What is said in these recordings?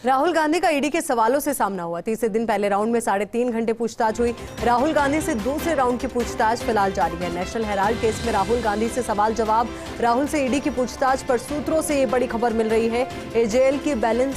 राहुल गांधी का ईडी के सवालों से सामना हुआ। तीसरे दिन पहले राउंड में 3.5 घंटे पूछताछ हुई। राहुल गांधी से दूसरे राउंड की पूछताछ फिलहाल जारी है। नेशनल हेराल्ड केस में राहुल गांधी से सवाल जवाब। राहुल से ईडी की पूछताछ पर सूत्रों से ये बड़ी खबर मिल रही है। एजेएल की बैलेंस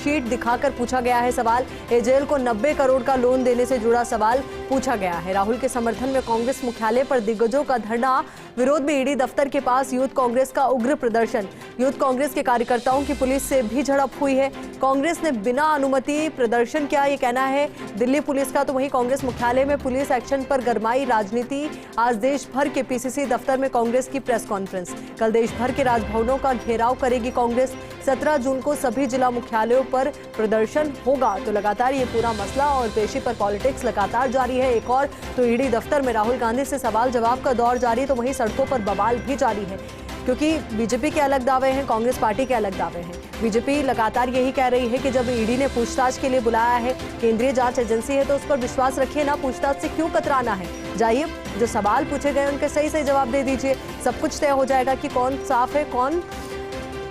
शीट दिखाकर पूछा गया है सवाल। एजेएल को 90 करोड़ का लोन देने से जुड़ा सवाल पूछा गया है। राहुल के समर्थन में कांग्रेस मुख्यालय पर दिग्गजों का धरना। विरोध में ईडी दफ्तर के पास यूथ कांग्रेस का उग्र प्रदर्शन। यूथ कांग्रेस के कार्यकर्ताओं की पुलिस से भी झड़प हुई है। कांग्रेस ने बिना अनुमति प्रदर्शन किया, ये कहना है दिल्ली पुलिस का। तो वहीं कांग्रेस मुख्यालय में पुलिस एक्शन पर गरमाई राजनीति। आज देश भर के पीसीसी दफ्तर में कांग्रेस की प्रेस कॉन्फ्रेंस। कल देश भर के राजभवनों का घेराव करेगी कांग्रेस। 17 जून को सभी जिला मुख्यालयों पर प्रदर्शन होगा। तो लगातार ये पूरा मसला और पेशी पर पॉलिटिक्स लगातार जारी है। एक और तो ईडी दफ्तर में राहुल गांधी से सवाल जवाब का दौर जारी। तो वहीं सड़कों पर बवाल भी जारी है, क्योंकि बीजेपी के अलग दावे हैं, कांग्रेस पार्टी के अलग दावे हैं। बीजेपी लगातार यही कह रही है कि जब ईडी ने पूछताछ के लिए बुलाया है, केंद्रीय जांच एजेंसी है, तो उस पर विश्वास रखिए ना, पूछताछ से क्यों कतराना है। जाइए, जो सवाल पूछे गए उनके सही सही जवाब दे दीजिए, सब कुछ तय हो जाएगा कि कौन साफ है कौन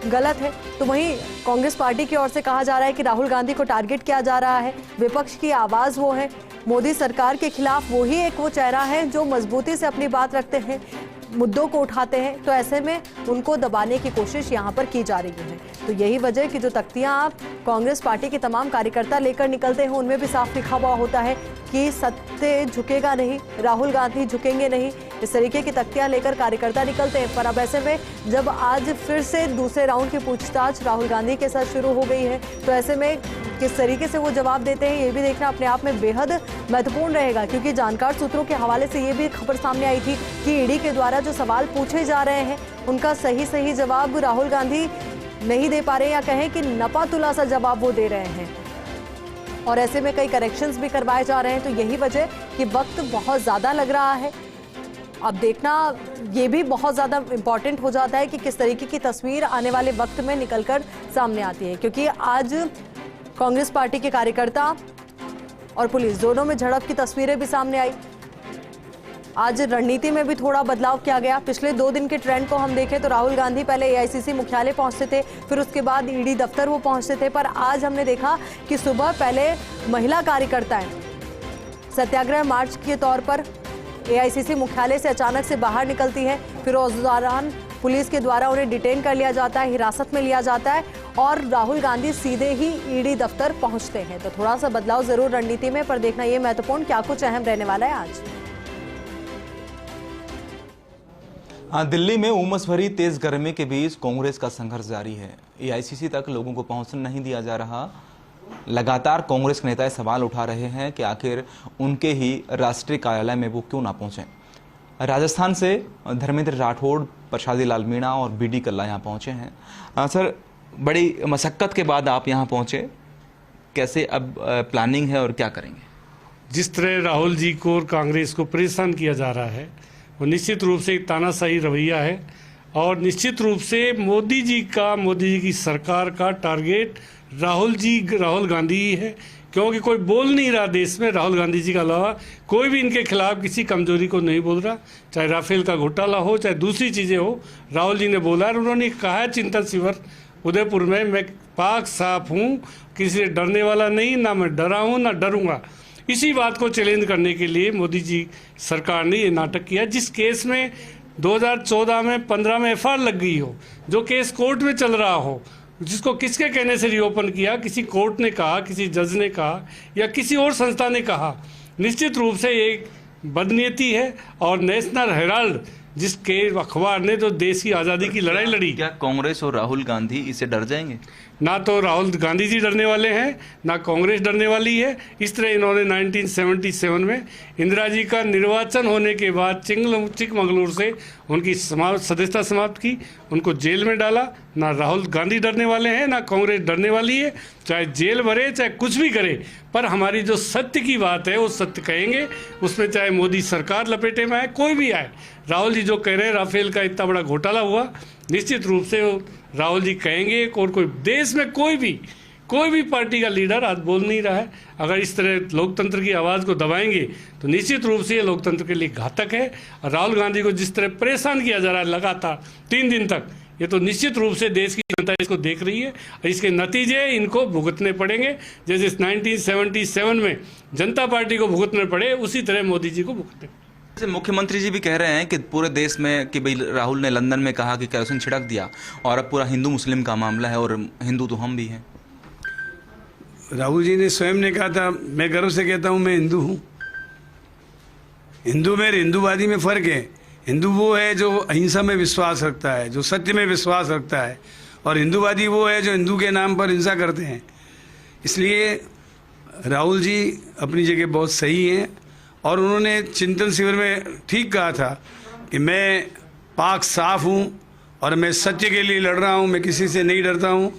गलत है। तो वहीं कांग्रेस पार्टी की ओर से कहा जा रहा है कि राहुल गांधी को टारगेट किया जा रहा है। विपक्ष की आवाज वो है, मोदी सरकार के खिलाफ वही एक वो चेहरा है जो मजबूती से अपनी बात रखते हैं, मुद्दों को उठाते हैं। तो ऐसे में उनको दबाने की कोशिश यहाँ पर की जा रही है। तो यही वजह कि जो तख्तियाँ आप कांग्रेस पार्टी के तमाम कार्यकर्ता लेकर निकलते हैं, उनमें भी साफ लिखा हुआ होता है कि सत्य झुकेगा नहीं, राहुल गांधी झुकेंगे नहीं। इस तरीके की तख्तियाँ लेकर कार्यकर्ता निकलते हैं। पर अब ऐसे में जब आज फिर से दूसरे राउंड की पूछताछ राहुल गांधी के साथ शुरू हो गई है, तो ऐसे में किस तरीके से वो जवाब देते हैं, ये भी देखना अपने आप में बेहद महत्वपूर्ण रहेगा। क्योंकि जानकार सूत्रों के हवाले से ये भी खबर सामने आई थी कि ईडी के द्वारा जो सवाल पूछे जा रहे हैं, उनका सही जवाब राहुल गांधी नहीं दे पा रहे, या कहें कि नपातुला सा जवाब वो दे रहे हैं। और ऐसे में कई करेक्शंस भी करवाए जा रहे हैं। तो यही वजह कि वक्त बहुत ज़्यादा लग रहा है। अब देखना ये भी बहुत ज़्यादा इम्पॉर्टेंट हो जाता है कि किस तरीके की तस्वीर आने वाले वक्त में निकलकर सामने आती है। क्योंकि आज कांग्रेस पार्टी के कार्यकर्ता और पुलिस दोनों में झड़प की तस्वीरें भी सामने आई। आज रणनीति में भी थोड़ा बदलाव किया गया। पिछले 2 दिन के ट्रेंड को हम देखें तो राहुल गांधी पहले एआईसीसी मुख्यालय पहुंचते थे, फिर उसके बाद ईडी दफ्तर वो पहुंचते थे। पर आज हमने देखा कि सुबह पहले महिला कार्यकर्ताएं सत्याग्रह मार्च के तौर पर एआईसीसी मुख्यालय से अचानक से बाहर निकलती है। फिर उस दौरान पुलिस के द्वारा उन्हें डिटेन कर लिया जाता है, हिरासत में लिया जाता है, और राहुल गांधी सीधे ही ईडी दफ्तर पहुंचते हैं। तो थोड़ा सा बदलाव जरूर रणनीति में, पर देखना ये महत्वपूर्ण क्या कुछ अहम रहने वाला है आज। दिल्ली में उमस भरी तेज गर्मी के बीच कांग्रेस का संघर्ष जारी है। एआईसीसी तक लोगों को पहुंचने नहीं दिया जा रहा। लगातार कांग्रेस के नेता सवाल उठा रहे हैं कि आखिर उनके ही राष्ट्रीय कार्यालय में वो क्यों ना पहुंचे। राजस्थान से धर्मेंद्र राठौड़, प्रसादी लाल मीणा और बीडी कल्ला यहाँ पहुंचे हैं। सर, बड़ी मशक्कत के बाद आप यहाँ पहुंचे, कैसे अब प्लानिंग है और क्या करेंगे? जिस तरह राहुल जी को और कांग्रेस को परेशान किया जा रहा है, वो निश्चित रूप से एक तानाशाही रवैया है। और निश्चित रूप से मोदी जी की सरकार का टारगेट राहुल गांधी ही है। क्योंकि कोई बोल नहीं रहा देश में राहुल गांधी जी के अलावा, कोई भी इनके खिलाफ किसी कमजोरी को नहीं बोल रहा। चाहे राफेल का घोटाला हो, चाहे दूसरी चीज़ें हो, राहुल जी ने बोला और उन्होंने कहा है चिंतन शिविर उदयपुर में, मैं पाक साफ हूँ, किसी से डरने वाला नहीं, ना मैं डरा हूँ ना डरूंगा। इसी बात को चैलेंज करने के लिए मोदी जी सरकार ने ये नाटक किया। जिस केस में 2014 में 15 में एफआईआर लग गई हो, जो केस कोर्ट में चल रहा हो, जिसको किसके कहने से रिओपन किया, किसी कोर्ट ने कहा, किसी जज ने कहा, या किसी और संस्था ने कहा, निश्चित रूप से एक बदनीयती है। और नेशनल हेराल्ड जिसके अखबार ने जो देश की आज़ादी की लड़ाई लड़ी, क्या कांग्रेस और राहुल गांधी इसे डर जाएंगे? ना तो राहुल गांधी जी डरने वाले हैं, ना कांग्रेस डरने वाली है। इस तरह इन्होंने 1977 में इंदिरा जी का निर्वाचन होने के बाद चिकमगलूर से उनकी सदस्यता समाप्त की, उनको जेल में डाला। ना राहुल गांधी डरने वाले हैं, ना कांग्रेस डरने वाली है। चाहे जेल भरे, चाहे कुछ भी करे, पर हमारी जो सत्य की बात है वो सत्य कहेंगे। उसमें चाहे मोदी सरकार लपेटे में आए, कोई भी आए। राहुल जी जो कह रहे हैं राफेल का इतना बड़ा घोटाला हुआ, निश्चित रूप से राहुल जी कहेंगे। और कोई देश में कोई भी पार्टी का लीडर आज बोल नहीं रहा है। अगर इस तरह लोकतंत्र की आवाज़ को दबाएंगे तो निश्चित रूप से ये लोकतंत्र के लिए घातक है। और राहुल गांधी को जिस तरह परेशान किया जा रहा है लगातार 3 दिन तक, ये तो निश्चित रूप से देश की जनता इसको देख रही है और इसके नतीजे इनको भुगतने पड़ेंगे। जैसे 1977 में जनता पार्टी को भुगतने पड़े, उसी तरह मोदी जी को भुगतने पड़े। जैसे मुख्यमंत्री जी भी कह रहे हैं कि पूरे देश में कि भाई राहुल ने लंदन में कहा कि केरोसिन छिड़क दिया और अब पूरा हिंदू मुस्लिम का मामला है और हिंदू तो हम भी हैं। राहुल जी ने स्वयं ने कहा था, मैं गर्व से कहता हूँ मैं हिंदू हूँ। हिंदू में हिंदूवादी में फ़र्क है। हिंदू वो है जो अहिंसा में विश्वास रखता है, जो सत्य में विश्वास रखता है, और हिंदूवादी वो है जो हिंदू के नाम पर हिंसा करते हैं। इसलिए राहुल जी अपनी जगह बहुत सही हैं और उन्होंने चिंतन शिविर में ठीक कहा था कि मैं पाक साफ हूँ और मैं सत्य के लिए लड़ रहा हूँ, मैं किसी से नहीं डरता हूँ।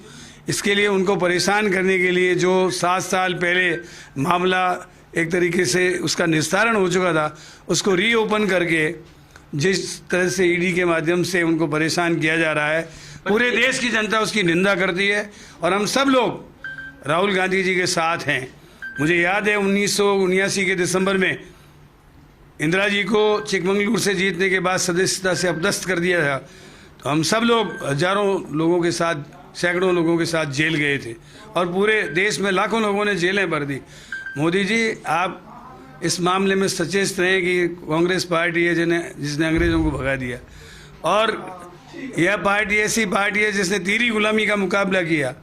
इसके लिए उनको परेशान करने के लिए जो 7 साल पहले मामला एक तरीके से उसका निस्तारण हो चुका था, उसको रीओपन करके जिस तरह से ईडी के माध्यम से उनको परेशान किया जा रहा है, पूरे देश की जनता उसकी निंदा करती है और हम सब लोग राहुल गांधी जी के साथ हैं। मुझे याद है 1979 के दिसंबर में इंदिरा जी को चिकमंगलूर से जीतने के बाद सदस्यता से अपदस्थ कर दिया था, तो हम सब लोग हजारों लोगों के साथ, सैकड़ों लोगों के साथ जेल गए थे और पूरे देश में लाखों लोगों ने जेलें भर दी। मोदी जी, आप इस मामले में सचेत रहें कि कांग्रेस पार्टी है जिसने अंग्रेज़ों को भगा दिया और यह पार्टी ऐसी पार्टी है जिसने तीरी गुलामी का मुकाबला किया,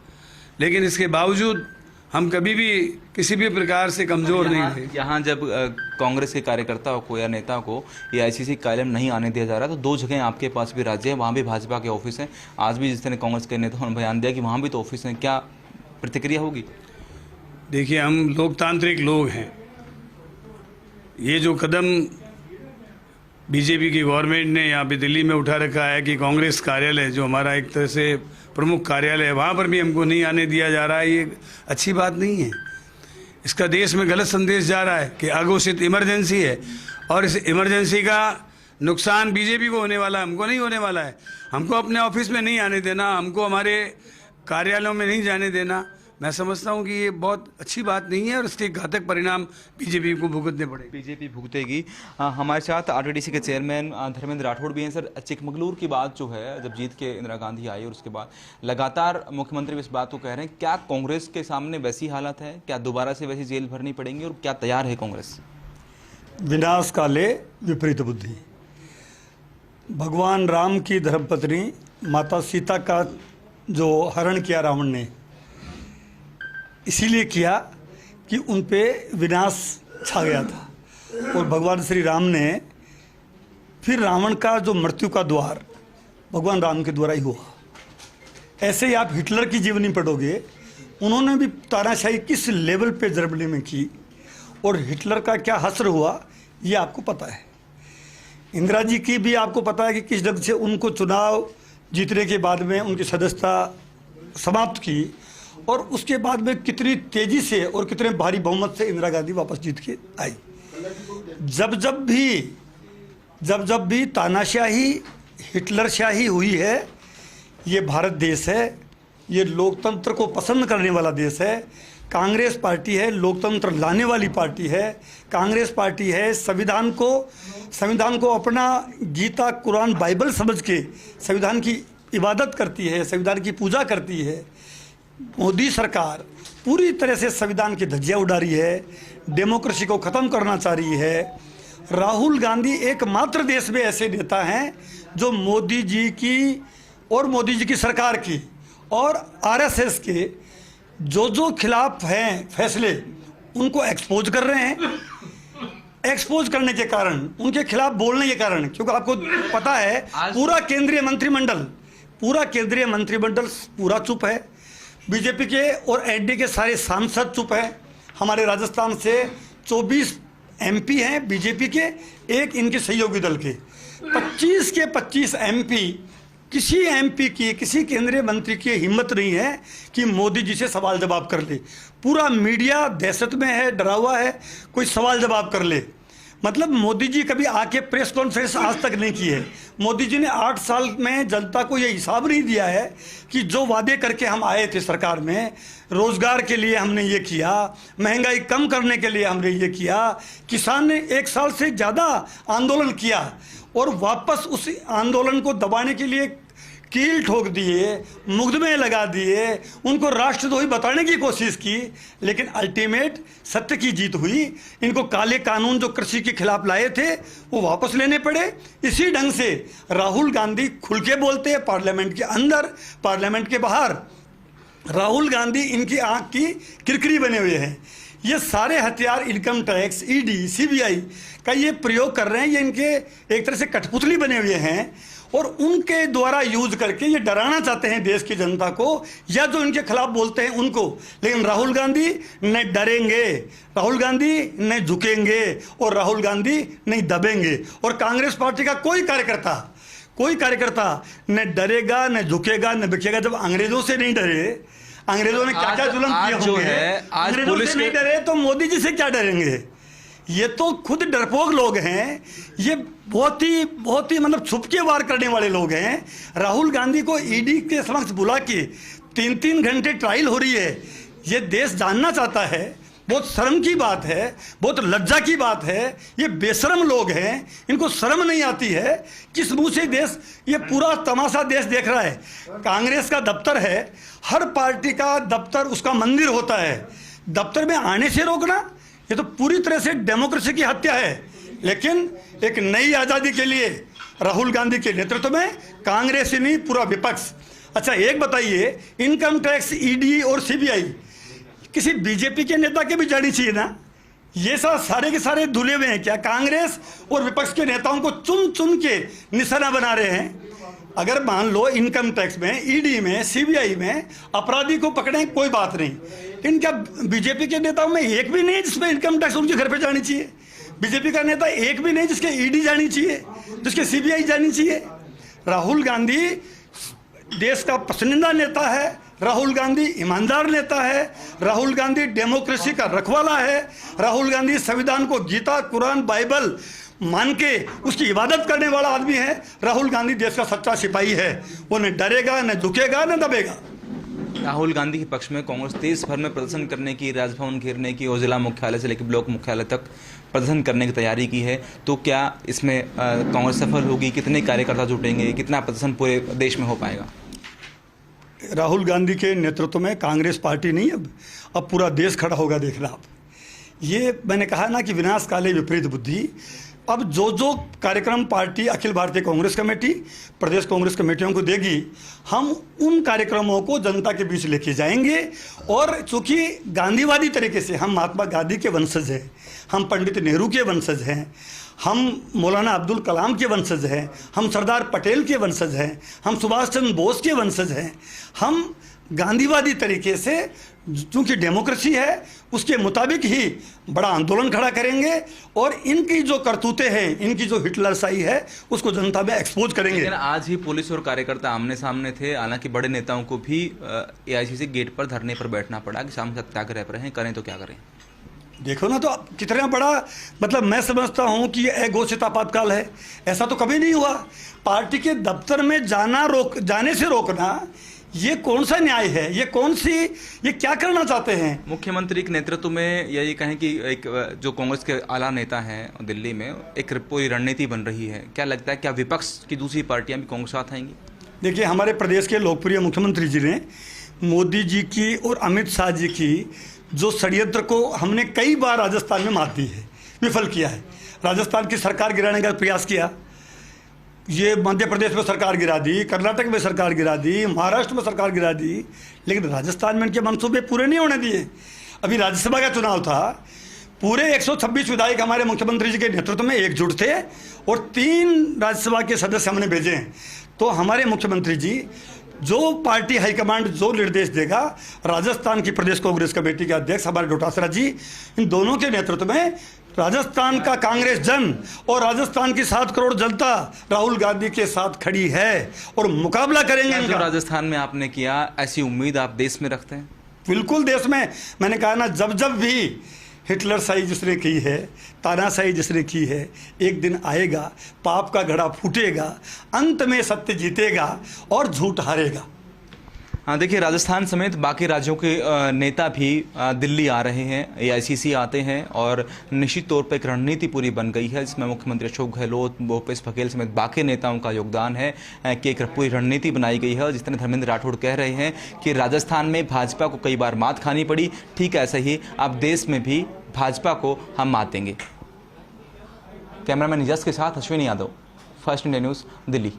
लेकिन इसके बावजूद हम कभी भी किसी भी प्रकार से कमज़ोर नहीं थे। यहाँ जब कांग्रेस के कार्यकर्ताओं को या नेता को AICC कार्यालय में नहीं आने दिया जा रहा, तो 2 जगह आपके पास भी राज्य है, वहाँ भी भाजपा के ऑफिस हैं। आज भी जिस तरह कांग्रेस के नेताओं ने बयान दिया कि वहाँ भी तो ऑफिस हैं, क्या प्रतिक्रिया होगी? देखिए, हम लोकतांत्रिक लोग हैं। ये जो कदम बीजेपी की गवर्नमेंट ने यहाँ पे दिल्ली में उठा रखा है कि कांग्रेस कार्यालय, जो हमारा एक तरह से प्रमुख कार्यालय है, वहाँ पर भी हमको नहीं आने दिया जा रहा है, ये अच्छी बात नहीं है। इसका देश में गलत संदेश जा रहा है कि अघोषित इमरजेंसी है और इस इमरजेंसी का नुकसान बीजेपी को होने वाला है, हमको नहीं होने वाला है। हमको अपने ऑफिस में नहीं आने देना, हमको हमारे कार्यालयों में नहीं जाने देना। मैं समझता हूँ कि ये बहुत अच्छी बात नहीं है और इसके घातक परिणाम बीजेपी को भुगतने पड़ेंगे। बीजेपी भुगतेगी। हमारे साथ RTDC के चेयरमैन धर्मेंद्र राठौड़ भी हैं। सर, चिकमंगलूर की बात जो है, जब जीत के इंदिरा गांधी आई और उसके बाद लगातार मुख्यमंत्री इस बात को कह रहे हैं, क्या कांग्रेस के सामने वैसी हालत है? क्या दोबारा से वैसी जेल भरनी पड़ेंगी और क्या तैयार है कांग्रेस? विनाश काले विपरीत बुद्धि। भगवान राम की धर्मपत्नी माता सीता का जो हरण किया रावण ने, इसीलिए किया कि उन पे विनाश छा गया था और भगवान श्री राम ने फिर रावण का जो मृत्यु का द्वार भगवान राम के द्वारा ही हुआ। ऐसे ही आप हिटलर की जीवनी पढ़ोगे, उन्होंने भी तानाशाही किस लेवल पे जर्मनी में की और हिटलर का क्या हश्र हुआ, ये आपको पता है। इंदिरा जी की भी आपको पता है कि किस ढंग से उनको चुनाव जीतने के बाद में उनकी सदस्यता समाप्त की और उसके बाद में कितनी तेजी से और कितने भारी बहुमत से इंदिरा गांधी वापस जीत के आई। जब भी तानाशाही, हिटलरशाही हुई है, ये भारत देश है, ये लोकतंत्र को पसंद करने वाला देश है। कांग्रेस पार्टी है, लोकतंत्र लाने वाली पार्टी है। कांग्रेस पार्टी है, संविधान को अपना गीता, कुरान, बाइबल समझ के संविधान की इबादत करती है, संविधान की पूजा करती है। मोदी सरकार पूरी तरह से संविधान की धज्जियां उड़ा रही है, डेमोक्रेसी को ख़त्म करना चाह रही है। राहुल गांधी एकमात्र देश में ऐसे नेता हैं जो मोदी जी की और मोदी जी की सरकार की और RSS के जो खिलाफ हैं फैसले, उनको एक्सपोज कर रहे हैं। एक्सपोज करने के कारण, उनके खिलाफ बोलने के कारण, क्योंकि आपको पता है पूरा केंद्रीय मंत्रिमंडल पूरा चुप है। बीजेपी के और NDA के सारे सांसद चुप हैं। हमारे राजस्थान से 24 MP हैं बीजेपी के, एक इनके सहयोगी दल के। 25 के 25 MP, किसी MP की, किसी केंद्रीय मंत्री की हिम्मत नहीं है कि मोदी जी से सवाल जवाब कर ले। पूरा मीडिया दहशत में है, डरा हुआ है, कोई सवाल जवाब कर ले। मतलब मोदी जी कभी आके प्रेस कॉन्फ्रेंस आज तक नहीं की है। मोदी जी ने 8 साल में जनता को ये हिसाब नहीं दिया है कि जो वादे करके हम आए थे सरकार में, रोजगार के लिए हमने ये किया, महंगाई कम करने के लिए हमने ये किया। किसान ने 1 साल से ज़्यादा आंदोलन किया और वापस उस आंदोलन को दबाने के लिए कील ठोक दिए, मुकदमे लगा दिए, उनको राष्ट्रद्रोही बताने की कोशिश की, लेकिन अल्टीमेट सत्य की जीत हुई। इनको काले कानून जो कृषि के खिलाफ लाए थे वो वापस लेने पड़े। इसी ढंग से राहुल गांधी खुल के बोलते हैं, पार्लियामेंट के अंदर, पार्लियामेंट के बाहर। राहुल गांधी इनकी आंख की किरकिरी बने हुए हैं। ये सारे हथियार इनकम टैक्स, ईडी, सीबीआई का ये प्रयोग कर रहे हैं। ये इनके एक तरह से कठपुतली बने हुए हैं और उनके द्वारा यूज करके ये डराना चाहते हैं देश की जनता को, या जो इनके खिलाफ बोलते हैं उनको। लेकिन राहुल गांधी न डरेंगे, राहुल गांधी न झुकेंगे और राहुल गांधी नहीं दबेंगे। और कांग्रेस पार्टी का कोई कार्यकर्ता न डरेगा, न झुकेगा, न बिकेगा। जब अंग्रेजों से नहीं डरे, अंग्रेजों ने क्या क्या जुल्म किए होंगे, अंग्रेजों से नहीं डरे तो मोदी जी से क्या डरेंगे? ये तो खुद डरपोक लोग हैं। ये बहुत ही मतलब छुप के वार करने वाले लोग हैं। राहुल गांधी को ईडी के समक्ष बुला के 3-3 घंटे ट्रायल हो रही है। ये देश जानना चाहता है। बहुत शर्म की बात है, बहुत लज्जा की बात है। ये बेशर्म लोग हैं, इनको शर्म नहीं आती है। किस मुंह से देश, ये पूरा तमाशा देश देख रहा है। कांग्रेस का दफ्तर है, हर पार्टी का दफ्तर उसका मंदिर होता है। दफ्तर में आने से रोकना, ये तो पूरी तरह से डेमोक्रेसी की हत्या है। लेकिन एक नई आज़ादी के लिए राहुल गांधी के नेतृत्व में कांग्रेस ही नहीं, पूरा विपक्ष। अच्छा एक बताइए, इनकम टैक्स, ईडी और सीबीआई किसी बीजेपी के नेता के भी जानी चाहिए ना? ये सारे के सारे धुले हुए हैं क्या? कांग्रेस और विपक्ष के नेताओं को चुन चुन के निशाना बना रहे हैं। अगर मान लो इनकम टैक्स में, ईडी में, सीबीआई में अपराधी को पकड़े, कोई बात नहीं। इनका बीजेपी के नेताओं में एक भी नहीं जिसमें इनकम टैक्स उनके घर पे जानी चाहिए। बीजेपी का नेता एक भी नहीं जिसके ईडी जानी चाहिए, जिसके सीबीआई जानी चाहिए। राहुल गांधी देश का पसंदीदा नेता है, राहुल गांधी ईमानदार नेता है, राहुल गांधी डेमोक्रेसी का रखवाला है, राहुल गांधी संविधान को गीता, कुरान, बाइबल मान के उसकी इबादत करने वाला आदमी है। राहुल गांधी देश का सच्चा सिपाही है। वो न डरेगा, न झुकेगा, न दबेगा। राहुल गांधी के पक्ष में कांग्रेस देश भर में प्रदर्शन करने की, राजभवन घेरने की और जिला मुख्यालय से लेकर ब्लॉक मुख्यालय तक प्रदर्शन करने की तैयारी की है। तो क्या इसमें कांग्रेस सफल होगी? कितने कार्यकर्ता जुटेंगे? कितना प्रदर्शन पूरे देश में हो पाएगा? राहुल गांधी के नेतृत्व में कांग्रेस पार्टी नहीं, अब पूरा देश खड़ा होगा, देखना आप। ये मैंने कहा ना कि विनाश काले विपरीत बुद्धि। अब जो कार्यक्रम पार्टी अखिल भारतीय कांग्रेस कमेटी, प्रदेश कांग्रेस कमेटियों को देगी, हम उन कार्यक्रमों को जनता के बीच लेके जाएंगे। और चूंकि गांधीवादी तरीके से हम महात्मा गांधी के वंशज हैं, हम पंडित नेहरू के वंशज हैं, हम मौलाना अब्दुल कलाम के वंशज हैं, हम सरदार पटेल के वंशज हैं, हम सुभाष चंद्र बोस के वंशज हैं। हम गांधीवादी तरीके से, चूंकि डेमोक्रेसी है, उसके मुताबिक ही बड़ा आंदोलन खड़ा करेंगे और इनकी जो करतूतें हैं, इनकी जो हिटलरशाही है, उसको जनता में एक्सपोज करेंगे। लेकिन आज ही पुलिस और कार्यकर्ता आमने सामने थे। हालांकि बड़े नेताओं को भी एआईसीसी गेट पर धरने पर बैठना पड़ा कि शाम सत्याग्रह पर हैं, करें तो क्या करें? देखो ना, तो कितना बड़ा, मतलब मैं समझता हूं कि ये अघोषित आपातकाल है। ऐसा तो कभी नहीं हुआ। पार्टी के दफ्तर में जाने से रोकना, ये कौन सा न्याय है? ये क्या करना चाहते हैं? मुख्यमंत्री के नेतृत्व में, या ये कहें कि एक जो कांग्रेस के आला नेता हैं दिल्ली में, एक पूरी रणनीति बन रही है। क्या लगता है, क्या विपक्ष की दूसरी पार्टियां भी कांग्रेस साथ आएंगी? देखिए, हमारे प्रदेश के लोकप्रिय मुख्यमंत्री जी ने मोदी जी की और अमित शाह जी की जो षड्यंत्र को हमने कई बार राजस्थान में मात दी है, विफल किया है। राजस्थान की सरकार गिराने का प्रयास किया, ये मध्य प्रदेश में सरकार गिरा दी, कर्नाटक में सरकार गिरा दी, महाराष्ट्र में सरकार गिरा दी, लेकिन राजस्थान में इनके मंसूबे पूरे नहीं होने दिए। अभी राज्यसभा का चुनाव था, पूरे 126 विधायक हमारे मुख्यमंत्री जी के नेतृत्व में एकजुट थे और 3 राज्यसभा के सदस्य हमने भेजे हैं। तो हमारे मुख्यमंत्री जी, जो पार्टी हाईकमांड जो निर्देश देगा, राजस्थान की प्रदेश कांग्रेस कमेटी के अध्यक्ष हमारे डोटासरा जी, इन दोनों के नेतृत्व में राजस्थान का कांग्रेस जन और राजस्थान की 7 करोड़ जनता राहुल गांधी के साथ खड़ी है और मुकाबला करेंगे। जो राजस्थान में आपने किया, ऐसी उम्मीद आप देश में रखते हैं? बिल्कुल देश में। मैंने कहा ना, जब भी हिटलरशाही जिसने की है, तानाशाही जिसने की है, एक दिन आएगा, पाप का घड़ा फूटेगा, अंत में सत्य जीतेगा और झूठ हारेगा। हाँ, देखिए राजस्थान समेत बाकी राज्यों के नेता भी दिल्ली आ रहे हैं, एआईसीसी आते हैं और निश्चित तौर पर एक रणनीति पूरी बन गई है जिसमें मुख्यमंत्री अशोक गहलोत, भूपेश बघेल समेत बाकी नेताओं का योगदान है कि एक पूरी रणनीति बनाई गई है। और जिस तरह धर्मेंद्र राठौड़ कह रहे हैं कि राजस्थान में भाजपा को कई बार मात खानी पड़ी, ठीक ऐसे ही अब देश में भी भाजपा को हम मात देंगे। कैमरामैन निजस के साथ Ashwini Yadav, first India news, Delhi.